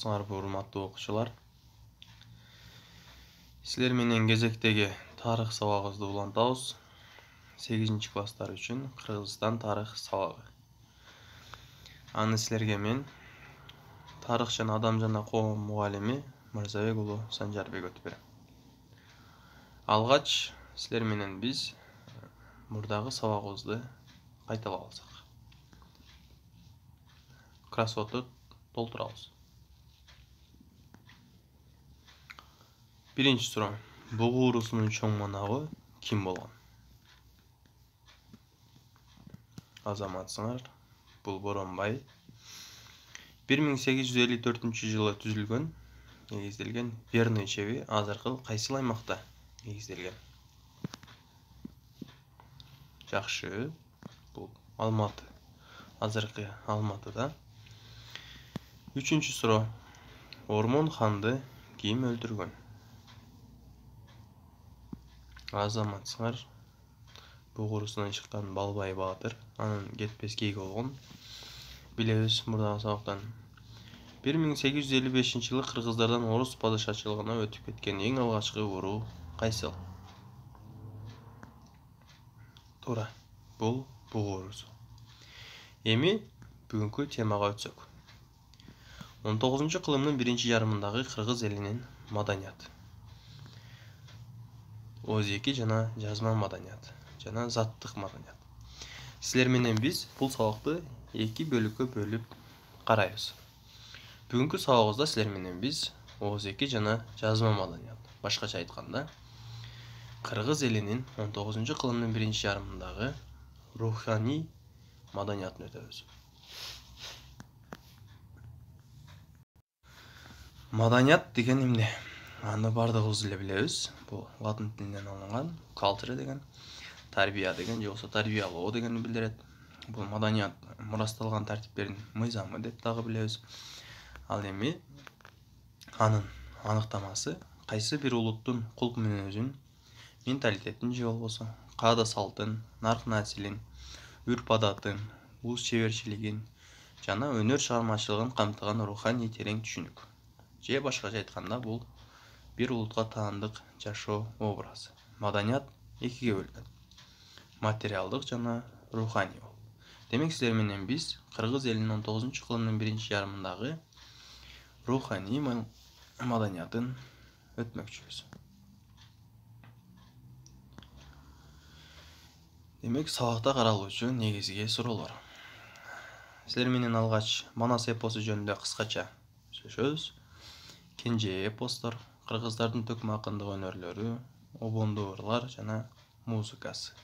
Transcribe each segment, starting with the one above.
Урматтуу окуучулар, силер менен кезектеги тарых сабагыбызды улантабыз. 8 класстар үчүн Кыргызстан тарых сабагы. Аны силерге мен тарых жана адам жана коом мугалими Мырзабек уулу Санжарбек өтүп берем. Алгач силер менен биз мурдагы сабагыбызды кайталап алсак. Кроссвордду толтурабыз. Биринчи суроо. Бугу урусунун чоң манабы ким болгон? Азаматсыңар. Бул Боронбай. 1854-жылы түзүлгөн, негизделген Верный чеби азыркы кайсыл аймакта негизделген? Жакшы. Бул Алматы. Азыркы Алматыда. Үчүнчү суроо. Ормон ханды ким өлтүргөн? Азаматсыңар. Бугу урусунан чыккан Балбай Баатыр анын кетпес кейги болгон. Билебиз мурдагы сабактан. 1855-жылы кыргыздардан орус падышачылыгына өтүп кеткен эң алгачкы уруу кайсыл? Туура. Бул Бугу урусу. Эми бүгүнкү темага өтсөк. 19-кылымдын биринчи жарымындагы кыргыз элинин маданият. Өзеки жана жазма маданият жана заттык маданият. Силер менен биз бул сабакты эки бөлүккө бөлүп карайбыз. Бүгүнкү сабагыбызда силер менен биз өзеки жана жазма маданият, башкача айтканда, кыргыз элинин 19-кылымдын биринчи жарымындагы руханий маданиятын өтөбүз. Маданият деген эмне? Аны бардыгыбыз эле билебиз. Бул латын тилинен алынган, culture деген, тарбия деген, же болбосо тарбиялоо дегенди билдирет. Бул маданият мурасталган тартиптердин мыйзамы деп дагы билебиз. Ал эми анын аныктамасы кайсы бир улуттун кулк мүнөзүн, менталитетин же болбосо каада салтын, нарк насилин, үрп адатын, уус чеберчилигин жана өнөр чыгармачылыгын камтыган руханий терең түшүнүк. Же башкача айтканда бул бир улутка таандык жашоо образы. Маданият экиге бөлүнөт. Материалдык жана руханий. Демек силер менен биз кыргыз элинин 19-кылымдын биринчи жарымындагы руханий маданиятын өтмөкчүбүз. Демек сабакта каралуучу негизги суроолор. Силер менен алгач Манас эпосу жөнүндө кыскача сүйлөшөбүз. Кенже эпостор, кыргыздардын төкмө акындык өнөрлөрү, обондуу ырлар жана музыкасы.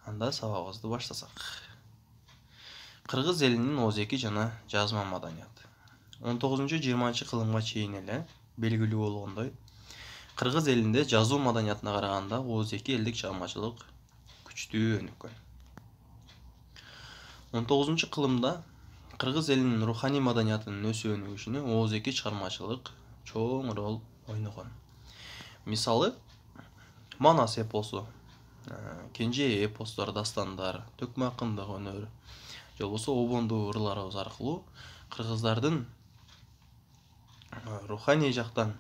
Анда сабагыбызды баштасак. Кыргыз элинин өзеки жана жазма маданияты. 19-20 кылымга чейин эле белгилүү болгондой, кыргыз элинде жазуу маданиятына караганда өзеки элдик чыгармачылык күчтүү өнүккөн. 19-кылымда кыргыз элинин руханий маданиятынын өсүп өнүгүшүнө өзеки чыгармачылык чоң роль ойногон. Мисалы, Манас эпосу, кенже эпостор, дастандар, төкмө акындык өнөр, же болбосо обондуу ырларыбыз аркылуу кыргыздардын руханий жактан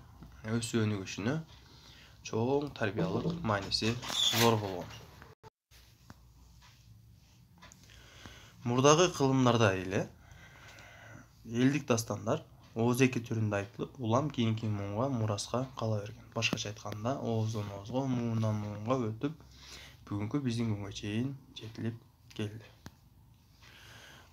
өсүп өнүгүшүнө чоң тарбиялык мааниси зор болгон. Мурдагы кылымдарда эле элдик дастандар өзеки түрүндө айтылып, улам кийинки муунга мураска кала берген. Башкача айтканда, ооздон оозго, муундан муунга өтүп, бүгүнкү биздин күнгө чейин жетилип келди.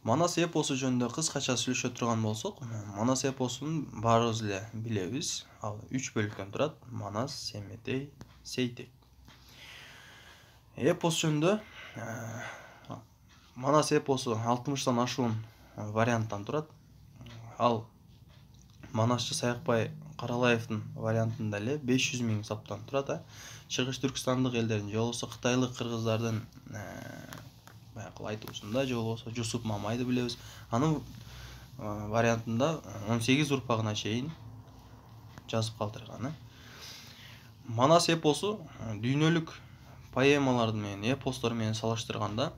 Манас эпосу жөнүндө кыскача сүйлөшө турган болсок, Манас эпосун баарыбыз эле билебиз. Ал 3 бөлүктөн турат: Манас, Семетей, Сейтек. Эпос жөнүндө Манас эпосу 60тан ашуун варианттан турат. Ал Манасчы Саякбай Каралаевдин вариантында эле 500 000 саптан турат. Чыгыш түркстандык элдердин же болбосо кытайлык кыргыздардын баягы айтуусунда же болбосо Жусуп Мамайды билебиз. Анын вариантында 18 урпагына чейин жазып калтырган. Манас эпосу дүйнөлүк поэмаларды менен, эпостор менен салыштырганда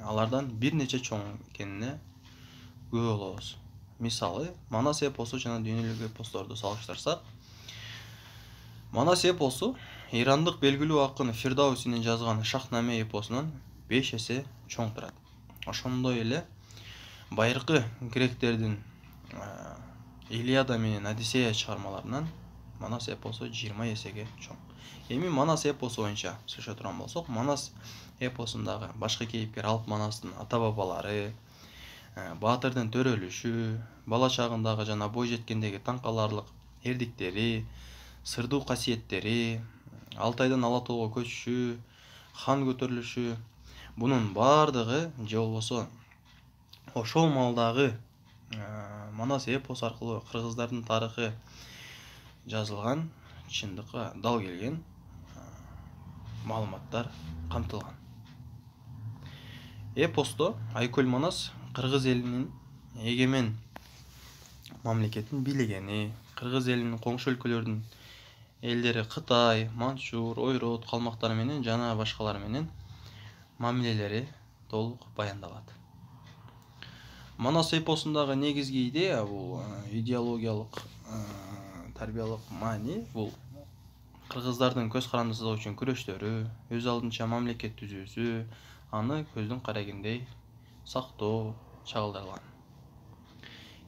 алардан бир нече чоң экенине күбө болобуз. Мисалы, Манас эпосу жана дүйнөлүк эпосторду салыштырсак, Манас эпосу ирандык белгилүү акын Фирдаусинин жазган Шахнаме эпосунан 5 эсе чоң турат. Ошондой эле байыркы гректердин Илиада менен Одиссея чыгармаларынан Манас эпосу 20 эсеге чоң. Эми Манас эпосу боюнча сүйлөшө турган болсок, Манас эпосундагы башкы кейипкер Алп Манастын ата-бабалары, баатырдын төрөлүшү, бала чагындагы жана бой жеткендеги таң каларлык эрдиктери, сырдуу касиеттери, Алтайдан Алатоого көчүшү, хан көтөрүлүшү, бунун бардыгы же болбосо ошол малдагы Манас эпосу аркылуу кыргыздардын тарыхы жазылган, чындыкка дал келген маалыматтар камтылган. Эпосто Айкөл Манас кыргыз элинин эгемен мамлекетин бийлегени, кыргыз элинин коңшу өлкөлөрдүн элдери Кытай, Манчжур, Ойрот калмактары менен жана башкалар менен мамилелери толук баяндалат. Манас эпосундагы негизги идея бул идеологиялык, тарбиялык маани бул кыргыздардын көз карандысыздыгы үчүн күрөштөрү, өз алдынча мамлекет түзүүсү, аны көздүн карагендей сактоо чагылдырылган.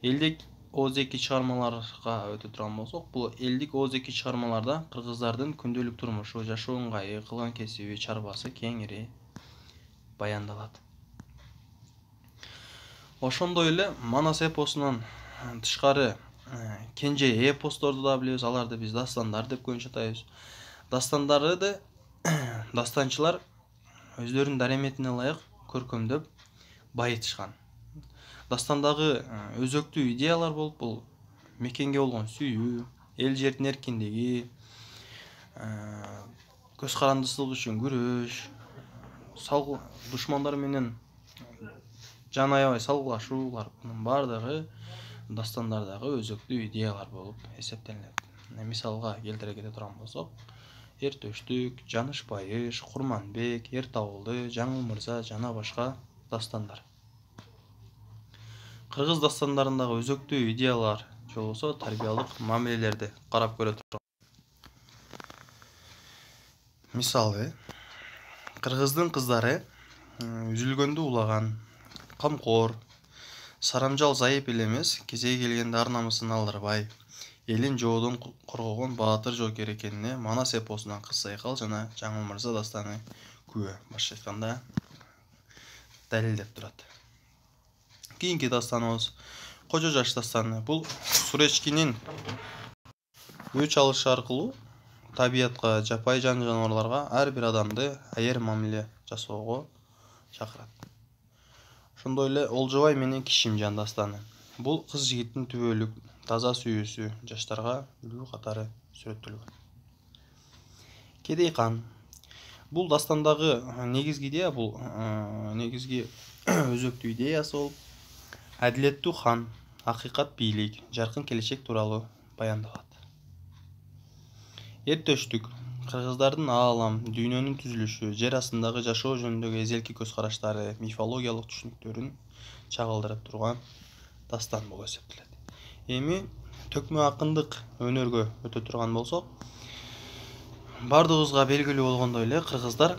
Элдик ооз-эки чыгармаларга өтө турган болсок, бул элдик ооз-эки чыгармаларда кыргыздардын күндөлүк турмушу, жашоо ыңгайы, кылган кесиби, чарбасы кеңири баяндалат. Ошондой эле Манас эпосунан тышкары кенже эпосторду да билебиз, аларды биз дастандар деп көбүнчө атайбыз. Дастандарды дастанчылар өздөрүнүн дареметине ылайык көркөмдөп байытышкан. Дастандагы өзөктүү идеялар болуп, бул мекенге болгон сүйүү, эл жердин эркиндиги, көз карандысыздык үчүн күрөш, душмандар менен жан аябай салгылашуулар, бунун бардыгы дастандардагы өзөктүү идеялар болуп эсептелет. Мисалга келтире кете турган болсок, Эртөштүк, Жаныш Байыш, Курманбек, Эртабылды, Жаңыл Мырза жана башка дастандар. Кыргыз дастандарындагы өзөктүү идеялар же болбосо тарбиялык мамилелерди карап көрө турган. Мисалы, кыргыздын кыздары үзүлгөндө улаган, камкор, сарамжал зайып эле эмес, кезеги келгенде ар намысын алдырбай, элин жоодон коргогон баатыр жоокер экенине Манас эпосунан Кыз Сайкал жана Жаңыл Мырза дастаны күбө, башкача айтканда далилдеп турат. Кийинки дастаныбыз Кожо Жаш дастаны. Бул Суречкинин өч алышы аркылуу табиятка, жапай жаныбарларга ар бир адамды айыр мамиле жасоого чакырат. Ошондой эле Олжобай менен Кишимжан дастаны. Бул кыз жигиттин түбөлүк, таза сүйүүсү жаштарга үлгү катары сүрөттөлгөн. Кедей кан. Бул дастандагы негизги идея, бул негизги өзөктүү идеясы болуп, адилеттүү хан, акыйкат бийлик, жаркын келечек тууралуу баяндалат. Эртөштүк. Кыргыздардын аалам, дүйнөнүн түзүлүшү, жер астындагы жашоо жөнүндөгү эзелки көз караштары, мифологиялык түшүнүктөрүн чагылдырып турган дастан болуп эсептелет. Эми төкмө акындык өнөргө өтө турган болсок, бардыгыбызга белгилүү болгондой эле кыргыздар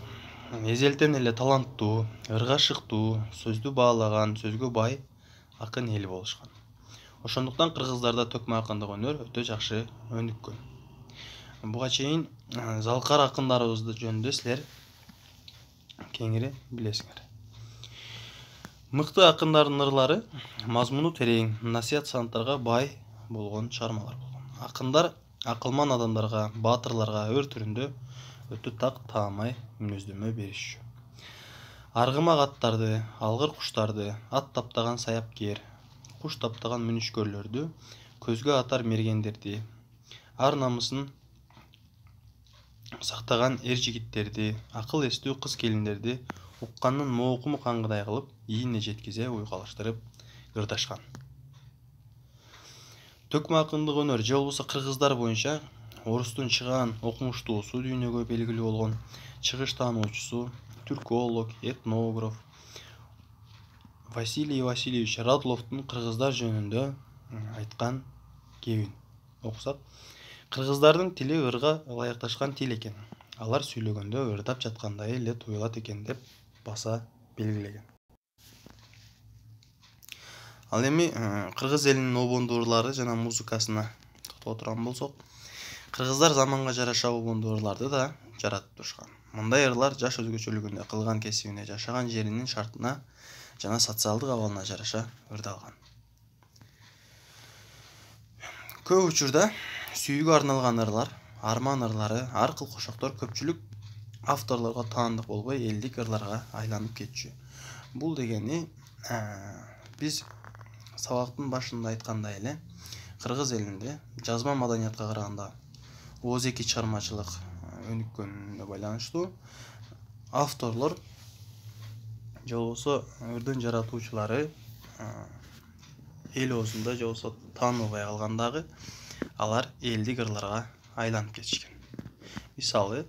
эзелтен эле таланттуу, ыргашыктуу, сөздү баалаган, сөзгө бай акын эл болушкан. Ошондуктан кыргыздарда төкмө акындык өнөр өтө жакшы өнүккөн. Буга чейин залкар акындарыбызды жөнүндө силер кеңири билесиңер. Мыкты акындардын ырлары мазмуну терең, насыят санаттарга бай болгон чыгармалар болгон. Акындар акылман адамдарга, баатырларга өр түрүндө өтө так таамай мүнөздөмө беришчү. Аргымак аттарды, алгыр куштарды, ат таптаган саяпкер, куш таптаган мүнүшкөрлөрдү, көзгө атар мергендерди, ар намысын сактаган эр жигиттерди, акыл эстүү кыз келиндерди уккандын моокуму каңгыдай кылып, ийине жеткизе уйкалыштырып ырдашкан. Төкмө акындык өнөр же болбосо кыргыздар боюнча орустун чыгаан окумуштуусу дүйнөгө белгилүү болгон чыгыш таануучусу, түрколог, этнограф Василий Васильевич Радловдун кыргыздар жөнүндө айткан кебин окусак, кыргыздардын тили ырга ылайыкташкан тил экен. Алар сүйлөгөндө ырдап жаткандай эле туюлат экен деп баса белгилеген. Ал эми кыргыз элинин обондуу ырлары жана музыкасына токтоло турган болсок, кыргыздар заманга жараша обондуу ырларды да жаратып турушкан. Мындай ырлар жаш өзгөчөлүгүндө кылган кесибине, жашаган жеринин шартына жана социалдык абалына жараша ырдалган. Көп учурда сүйүүгө арналган ырлар, арман ырлары, ар кыл кошоктор көпчүлүк авторлорго таандык болбой элдик ырларга айланып кетчү. Бул дегени биз сабактын башында айткандай эле, кыргыз элинде жазма маданиятка караганда ооз-эки чыгармачылык өнүккөнүнө байланыштуу авторлор же болбосо ырдын жаратуучулары эл оозунда же болбосо таанылбай калгандагы алар элдик ырларга айланып кетишкен. Мисалы,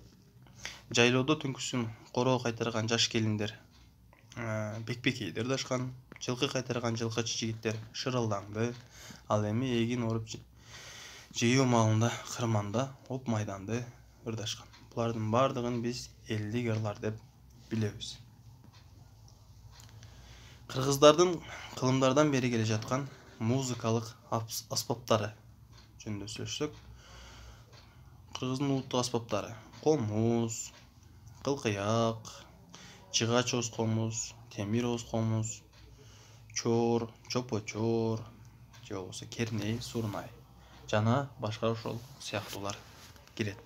жайлоодо түнкүсүн короо кайтарган жаш келиндер бекбекейди ырдашкан, жылкы кайтарган жылкычы жигиттер шырылдаңды, ал эми эгин оруп жыйуу маалында кырманда оп майданды ырдашкан. Булардын бардыгын биз элдик ырлар деп билебиз. Кыргыздардын кылымдардан бери келе жаткан музыкалык аспаптары жөнүндө сүйлөшсөк, кыргыздын улуттук аспаптары комуз, кылкыяк, чыгач ооз комуз, темир ооз комуз, чор, чопочор же болбосо керней, сурнай жана башка ошол сыяктуулар кирет.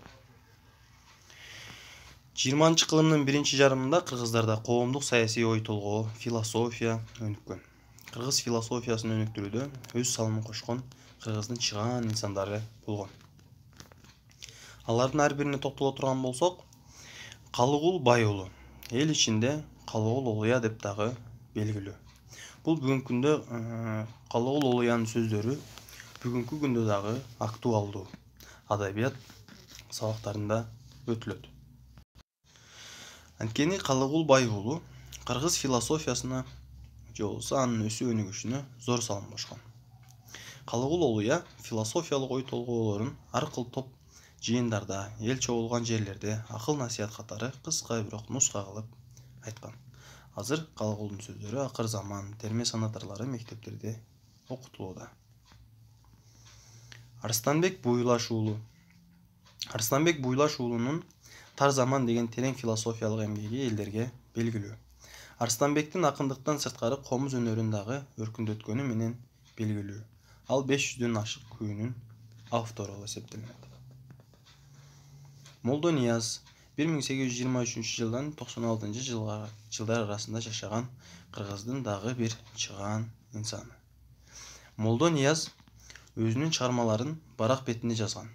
20-кылымдын биринчи жарымында кыргыздарда коомдук саясий ой толгоо, философия өнүккөн. Кыргыз философиясын өнүктүрүүдө өз салымын кошкон кыргыздын чыгаан инсандары болгон. Алардын ар бирине токтоло турган болсок, Калыгул Бай уулу эл ичинде Калыгул Олуя деп дагы белгилүү. Бул бүгүнкү күндө Калыгул Олуянын сөздөрү бүгүнкү күндө дагы актуалдуу адабият сабактарында өтүлөт. Анткени Калыгул Бай уулу кыргыз философиясына же болбосо анын өсүү өнүгүшүнө зор салым кошкон. Калыгул Олуя философиялык ой толгоолорун ар кыл топ жыйындарда, эл чогулган жерлерде акыл-насыят катары кыска бирок нуска кылып айткан. Азыр Калыгулдун сөздөрү акыр заман терме санатарлары мектептерде окутулууда. Арстанбек Буйлаш уулунун Тар заман деген терең философиялык эмгеги элдерге белгилүү. Арстанбектин акындыктан сырткары комуз өнөрүн дагы өркүндөткөнү менен белгилүү. Ал 500дөн ашык күүнүн автору болуп эсептелет. Молдо Нияз 1823 жылдан 96 жылдар арасында жашаган кыргыздын дагы бир чыгаан инсаны. Молдо Нияз өзүнүн чыгармаларын барак бетинде жазган.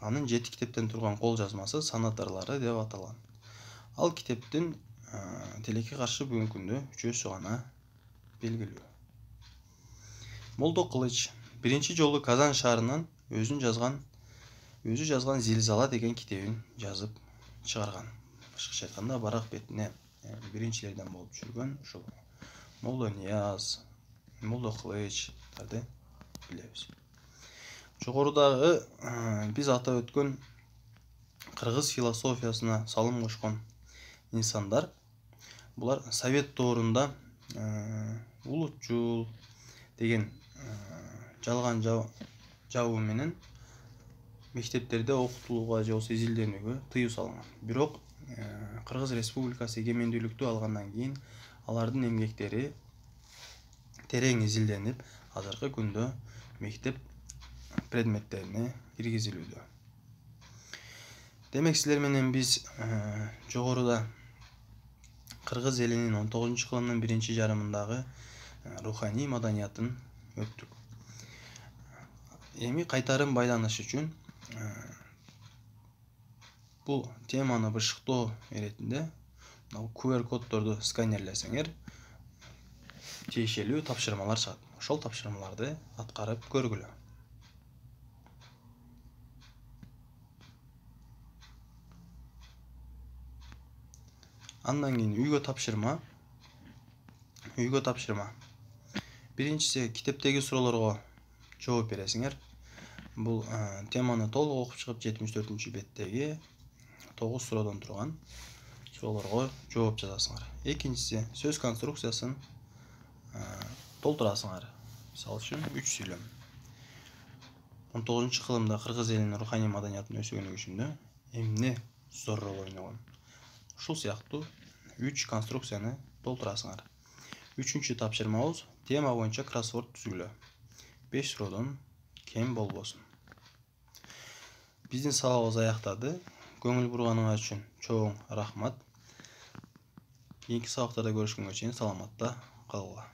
Анын 7 китептен турган кол жазмасы санат ырлары деп аталган. Ал китептин тилекке каршы бүгүнкү күндө 3-өсү гана белгилүү. Молдо Кылыч биринчи жолу Казан шаарынан өзү жазган Зилзала деген китебин жазып чыгарган. Башкача айтканда, барак бетине биринчилерден болуп жүргөн ушул Молдо Нияз, Молдо Кылычтарды билебиз. Жогорудагы биз атап өткөн кыргыз философиясына салым кошкон инсандар, булар совет доорунда улутчул деген жалган жабуу менен мектептерде окутулууга же болбосо изилденүүгө тыюу салынган. Бирок Кыргыз Республикасы эгемендүүлүктү алгандан кийин алардын эмгектери терең изилденип, азыркы күндө мектеп предметтерине киргизилүүдө. Демек силер менен биз жогоруда кыргыз элинин 19-кылымдын биринчи жарымындагы руханий маданиятын өттүк. Эми кайтарым байланыш үчүн бул теманы бышыктоо иретинде QR коддорду сканерлесеңер тиешелүү тапшырмалар чыгат. Ошол тапшырмаларды аткарып көргүлө. Андан кийин үйгө тапшырма үйгө тапшырма. Биринчиси китептеги суроолорго жооп бересиңер. Бул теманы толук окуп чыгып 74-беттеги 9 суроодон турган суроолорго жооп жазасыңар. Экинчиси сөз конструкциясын толтурасыңар. Мисалы үчүн 3 сүйлөм. 19-кылымда кыргыз элинин руханий маданиятын өсүгөнүгүчүндө эмне зор роль ойногон? Ушул сыяктуу 3 конструкцияны толтурасыңар. 3-чү тапшырмабыз тема боюнча кроссворд түзгүлө. 5 суроодон кем болбосун. Биздин сабагыбыз аяктады. Көңүл бурганыңар үчүн чоң рахмат. Кийинки сабактарда көрүшкөнгө чейин саламатта калгыла.